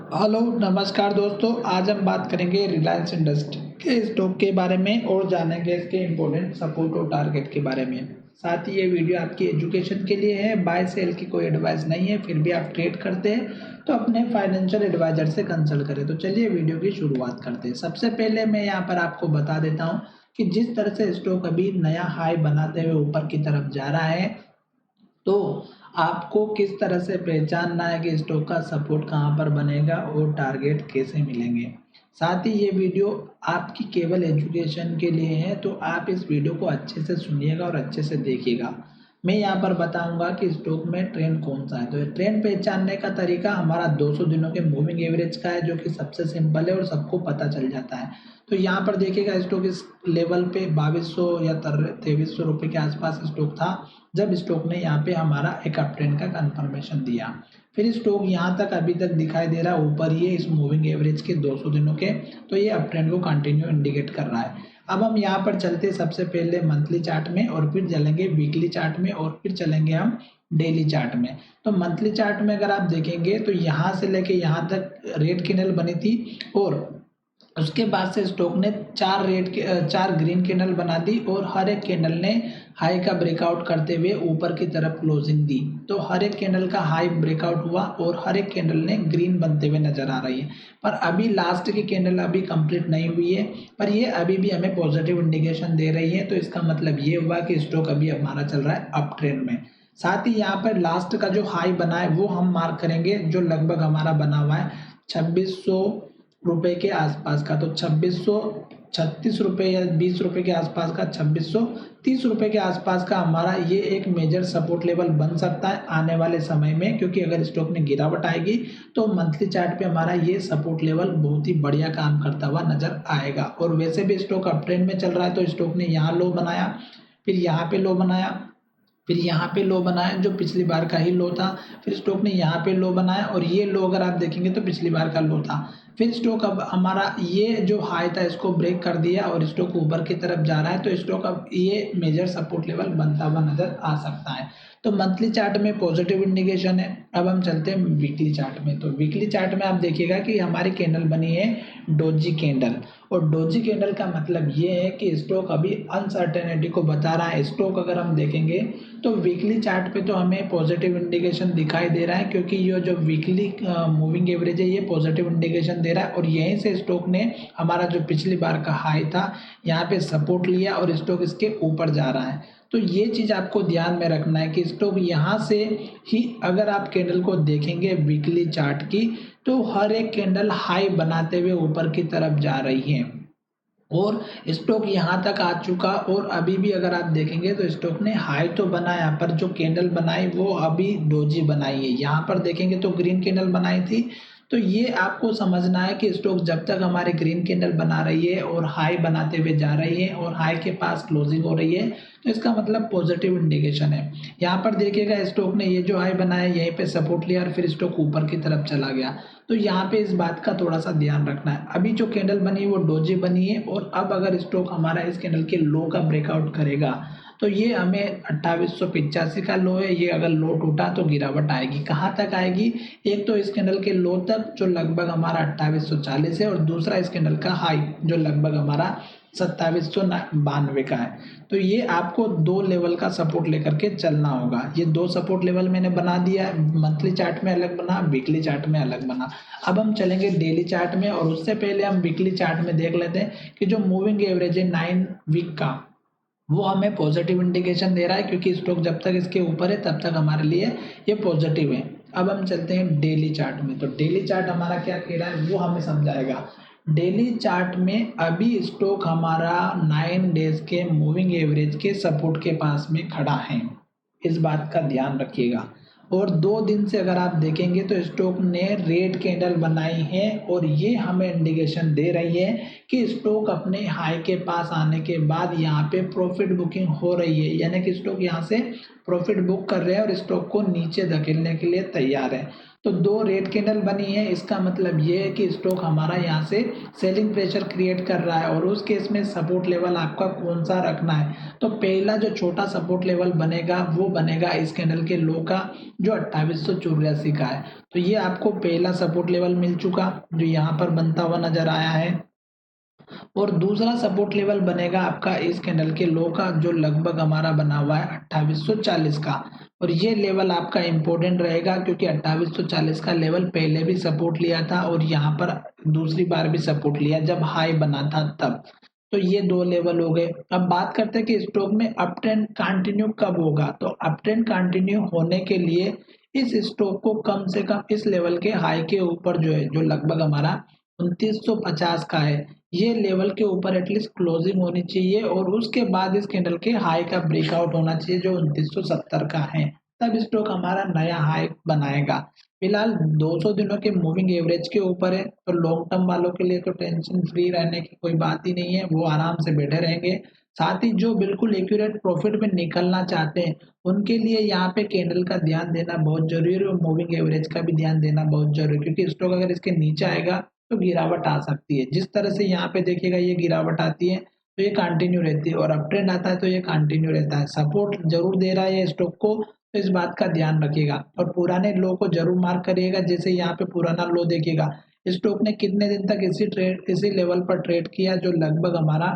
Hello नमस्कार दोस्तों। आज हम बात करेंगे रिलायंस इंडस्ट्री के स्टॉक के बारे में और जानेंगे इसके इम्पोर्टेंट सपोर्ट और टारगेट के बारे में। साथ ही ये वीडियो आपकी एजुकेशन के लिए है, बाय सेल की कोई एडवाइस नहीं है। फिर भी आप ट्रेड करते हैं तो अपने फाइनेंशियल एडवाइजर से कंसल्ट करें। तो चलिए वीडियो की शुरुआत करते हैं। सबसे पहले मैं यहाँ पर आपको बता देता हूँ कि जिस तरह से स्टॉक अभी नया हाई बनाते हुए ऊपर की तरफ जा रहा है, तो आपको किस तरह से पहचानना है कि स्टॉक का सपोर्ट कहाँ पर बनेगा और टारगेट कैसे मिलेंगे। साथ ही ये वीडियो आपकी केवल एजुकेशन के लिए है, तो आप इस वीडियो को अच्छे से सुनिएगा और अच्छे से देखिएगा। मैं यहाँ पर बताऊंगा कि स्टॉक में ट्रेंड कौन सा है। तो ये ट्रेंड पहचानने का तरीका हमारा 200 दिनों के मूविंग एवरेज का है, जो कि सबसे सिंपल है और सबको पता चल जाता है। तो यहाँ पर देखिएगा स्टॉक इस लेवल पे 2200 या 2300 रुपये के आसपास स्टॉक था जब स्टॉक ने यहाँ पे हमारा एक अप ट्रेंड का कंफर्मेशन दिया। फिर स्टॉक यहाँ तक अभी तक दिखाई दे रहा है ऊपर ही है इस मूविंग एवरेज के 200 दिनों के। तो ये अप ट्रेंड को कंटिन्यू इंडिकेट कर रहा है। अब हम यहाँ पर चलते सबसे पहले मंथली चार्ट में, और फिर चलेंगे वीकली चार्ट में, और फिर चलेंगे हम डेली चार्ट में। तो मंथली चार्ट में अगर आप देखेंगे तो यहाँ से लेके यहाँ तक रेड कैंडल बनी थी, और उसके बाद से स्टॉक ने चार ग्रीन कैंडल बना दी, और हर एक कैंडल ने हाई का ब्रेकआउट करते हुए ऊपर की तरफ क्लोजिंग दी। तो हर एक कैंडल का हाई ब्रेकआउट हुआ और हर एक कैंडल ने ग्रीन बनते हुए नजर आ रही है। पर अभी लास्ट की कैंडल अभी कंप्लीट नहीं हुई है, पर ये अभी भी हमें पॉजिटिव इंडिकेशन दे रही है। तो इसका मतलब ये हुआ कि स्टॉक अभी हमारा चल रहा है अप ट्रेंड में। साथ ही यहाँ पर लास्ट का जो हाई बना है वो हम मार्क करेंगे, जो लगभग हमारा बना हुआ है 2600 रुपये के आसपास का। तो 2636 रुपये या 20 रुपये के आसपास का, 2630 रुपये के आसपास का हमारा ये एक मेजर सपोर्ट लेवल बन सकता है आने वाले समय में। क्योंकि अगर स्टॉक में गिरावट आएगी तो मंथली चार्ट पे हमारा ये सपोर्ट लेवल बहुत ही बढ़िया काम करता हुआ नजर आएगा। और वैसे भी स्टॉक अप ट्रेंड में चल रहा है, तो स्टॉक ने यहाँ लो बनाया, फिर यहाँ पे लो बनाया, फिर यहाँ पे लो बनाया जो पिछली बार का ही लो था, फिर स्टॉक ने यहाँ पे लो बनाया, और ये लो अगर आप देखेंगे तो पिछली बार का लो था। फिर स्टॉक अब हमारा ये जो हाई था इसको ब्रेक कर दिया और स्टॉक ऊपर की तरफ जा रहा है। तो स्टॉक अब ये मेजर सपोर्ट लेवल बनता हुआ नजर आ सकता है। तो मंथली चार्ट में पॉजिटिव इंडिकेशन है। अब हम चलते हैं वीकली चार्ट में। तो वीकली चार्ट में आप देखिएगा कि हमारी कैंडल बनी है डोजी कैंडल, और डोजी कैंडल का मतलब ये है कि स्टॉक अभी अनसर्टेनिटी को बता रहा है। स्टॉक अगर हम देखेंगे तो वीकली चार्ट पे तो हमें पॉजिटिव इंडिकेशन दिखाई दे रहा है, क्योंकि ये जो वीकली मूविंग एवरेज है ये पॉजिटिव इंडिकेशन दे रहा है। और यहीं से स्टॉक ने हमारा जो पिछली बार का हाई था यहाँ पे सपोर्ट लिया और स्टॉक इसके ऊपर जा रहा है। तो ये चीज़ आपको ध्यान में रखना है कि स्टॉक यहाँ से ही, अगर आप कैंडल को देखेंगे वीकली चार्ट की, तो हर एक कैंडल हाई बनाते हुए ऊपर की तरफ जा रही है, और स्टॉक यहाँ तक आ चुका। और अभी भी अगर आप देखेंगे तो स्टॉक ने हाई तो बनाया, पर जो कैंडल बनाई वो अभी डोजी बनाई है। यहाँ पर देखेंगे तो ग्रीन कैंडल बनाई थी। तो ये आपको समझना है कि स्टॉक जब तक हमारे ग्रीन कैंडल बना रही है और हाई बनाते हुए जा रही है और हाई के पास क्लोजिंग हो रही है, तो इसका मतलब पॉजिटिव इंडिकेशन है। यहाँ पर देखिएगा स्टॉक ने ये जो हाई बनाया यहीं पे सपोर्ट लिया और फिर स्टॉक ऊपर की तरफ चला गया। तो यहाँ पे इस बात का थोड़ा सा ध्यान रखना है। अभी जो कैंडल बनी है वो डोजी बनी है, और अब अगर स्टॉक हमारा इस कैंडल के लो का ब्रेकआउट करेगा तो ये हमें 2885 का लो है, ये अगर लो टूटा तो गिरावट आएगी। कहाँ तक आएगी? एक तो इस कैंडल के लो तक जो लगभग हमारा 2840 है, और दूसरा इस कैंडल का हाई जो लगभग हमारा 2792 का है। तो ये आपको दो लेवल का सपोर्ट लेकर के चलना होगा। ये दो सपोर्ट लेवल मैंने बना दिया है, मंथली चार्ट में अलग बना, वीकली चार्ट में अलग बना। अब हम चलेंगे डेली चार्ट में, और उससे पहले हम वीकली चार्ट में देख लेते हैं कि जो मूविंग एवरेज है 9 वीक का, वो हमें पॉजिटिव इंडिकेशन दे रहा है। क्योंकि स्टॉक जब तक इसके ऊपर है तब तक हमारे लिए ये पॉजिटिव है। अब हम चलते हैं डेली चार्ट में। तो डेली चार्ट हमारा क्या कह रहा है वो हमें समझाएगा। डेली चार्ट में अभी स्टॉक हमारा 9 डेज के मूविंग एवरेज के सपोर्ट के पास में खड़ा है, इस बात का ध्यान रखिएगा। और 2 दिन से अगर आप देखेंगे तो स्टॉक ने रेड कैंडल बनाई है, और ये हमें इंडिकेशन दे रही है कि स्टॉक अपने हाई के पास आने के बाद यहाँ पे प्रॉफिट बुकिंग हो रही है, यानी कि स्टॉक यहाँ से प्रॉफिट बुक कर रहे हैं और स्टॉक को नीचे धकेलने के लिए तैयार है। तो 2 रेड कैंडल बनी है, इसका मतलब ये है कि स्टॉक हमारा यहाँ से सेलिंग प्रेशर क्रिएट कर रहा है और उस केस में सपोर्ट लेवल आपका कौन सा रखना है। तो पहला जो छोटा सपोर्ट लेवल बनेगा वो बनेगा इस कैंडल के लो का, जो 2884 का है। तो ये आपको पहला सपोर्ट लेवल मिल चुका, जो यहाँ पर बनता हुआ नजर आया है। और दूसरा सपोर्ट लेवल बनेगा आपका इस कैंडल के लो का, जो लगभग हमारा बना हुआ है 2840 का। और ये लेवल आपका इम्पोर्टेंट रहेगा क्योंकि 2840 का लेवल पहले भी सपोर्ट लिया था और यहाँ पर दूसरी बार भी सपोर्ट लिया जब हाई बना था तब। तो ये 2 लेवल हो गए। अब बात करते हैं कि स्टॉक में अप ट्रेंड कंटिन्यू कब होगा। तो अप ट्रेंड कंटिन्यू होने के लिए इस स्टॉक को कम से कम इस लेवल के हाई के ऊपर जो है, जो लगभग हमारा 2950 का है, ये लेवल के ऊपर एटलीस्ट क्लोजिंग होनी चाहिए और उसके बाद इस कैंडल के हाई का ब्रेकआउट होना चाहिए जो 2970 का है, तब स्टॉक हमारा नया हाई बनाएगा। फिलहाल 200 दिनों के मूविंग एवरेज के ऊपर है, तो लॉन्ग टर्म वालों के लिए तो टेंशन फ्री रहने की कोई बात ही नहीं है, वो आराम से बैठे रहेंगे। साथ ही जो बिल्कुल एक्यूरेट प्रॉफिट में निकलना चाहते हैं उनके लिए यहाँ पे कैंडल का ध्यान देना बहुत जरूरी है और मूविंग एवरेज का भी ध्यान देना बहुत जरूरी है, क्योंकि स्टॉक अगर इसके नीचे आएगा तो गिरावट आ सकती है। जिस तरह से यहाँ पे देखिएगा ये गिरावट आती है तो ये कंटिन्यू रहती है और अप ट्रेंड आता है तो ये कंटिन्यू रहता है। सपोर्ट जरूर दे रहा है ये स्टॉक को, तो इस बात का ध्यान रखिएगा और पुराने लो को जरूर मार्क करिएगा। जैसे यहाँ पे पुराना लो देखिएगा, स्टॉक ने कितने दिन तक इसी लेवल पर ट्रेड किया, जो लगभग हमारा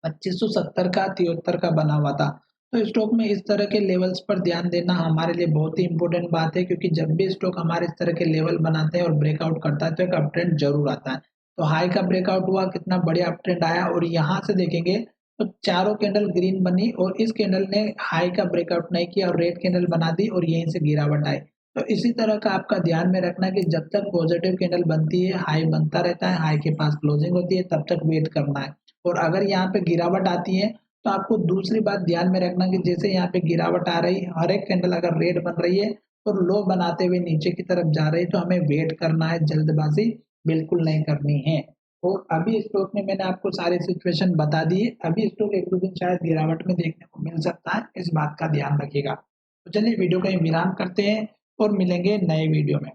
2570 का 73 का बना हुआ था। तो स्टॉक में इस तरह के लेवल्स पर ध्यान देना हमारे लिए बहुत ही इंपॉर्टेंट बात है, क्योंकि जब भी स्टॉक हमारे इस तरह के लेवल बनाते हैं और ब्रेकआउट करता है तो एक अप ट्रेंड जरूर आता है। तो हाई का ब्रेकआउट हुआ, कितना बढ़िया अप ट्रेंड आया और यहाँ से देखेंगे तो चारों कैंडल ग्रीन बनी और इस कैंडल ने हाई का ब्रेकआउट नहीं किया और रेड कैंडल बना दी और यहीं से गिरावट आई। तो इसी तरह का आपका ध्यान में रखना कि जब तक पॉजिटिव कैंडल बनती है, हाई बनता रहता है, हाई के पास क्लोजिंग होती है, तब तक वेट करना है। और अगर यहाँ पे गिरावट आती है तो आपको दूसरी बात ध्यान में रखना कि जैसे यहाँ पे गिरावट आ रही, हर एक कैंडल अगर रेड बन रही है और लो बनाते हुए नीचे की तरफ जा रही है तो हमें वेट करना है, जल्दबाजी बिल्कुल नहीं करनी है। और अभी स्टॉक में मैंने आपको सारी सिचुएशन बता दी है, अभी स्टॉक 1-2 दिन शायद गिरावट में देखने को मिल सकता है, इस बात का ध्यान रखिएगा। तो चलिए वीडियो का विराम करते हैं और मिलेंगे नए वीडियो में।